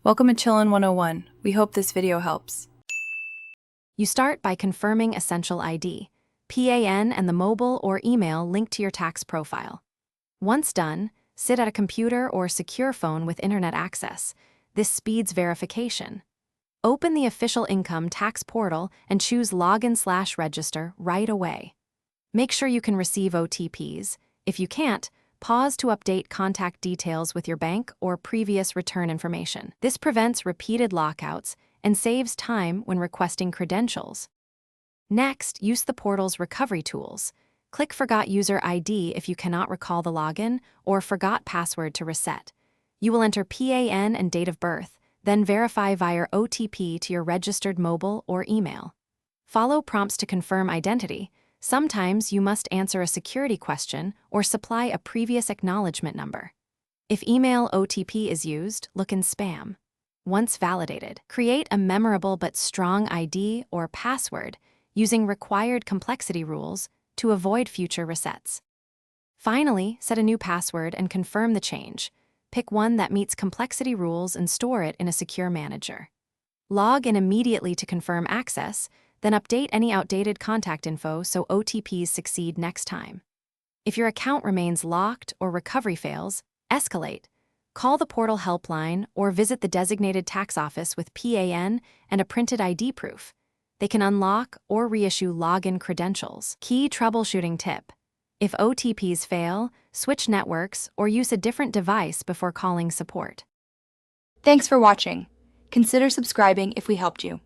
Welcome to Chillin' 101. We hope this video helps. You start by confirming Essential ID, PAN, and the mobile or email linked to your tax profile. Once done, sit at a computer or secure phone with internet access. This speeds verification. Open the official income tax portal and choose Login/Register right away. Make sure you can receive OTPs. If you can't, pause to update contact details with your bank or previous return information. This prevents repeated lockouts and saves time when requesting credentials. Next, use the portal's recovery tools. Click Forgot User ID if you cannot recall the login or forgot password to reset. You will enter PAN and date of birth, then verify via OTP to your registered mobile or email. Follow prompts to confirm identity. Sometimes you must answer a security question or supply a previous acknowledgement number. If email OTP is used, look in spam. Once validated, create a memorable but strong ID or password using required complexity rules to avoid future resets. Finally, set a new password and confirm the change. Pick one that meets complexity rules and store it in a secure manager. Log in immediately to confirm access, then update any outdated contact info so OTPs succeed next time. If your account remains locked or recovery fails, escalate. Call the portal helpline or visit the designated tax office with PAN and a printed ID proof. They can unlock or reissue login credentials. Key troubleshooting tip: if OTPs fail, switch networks or use a different device before calling support. Thanks for watching. Consider subscribing if we helped you.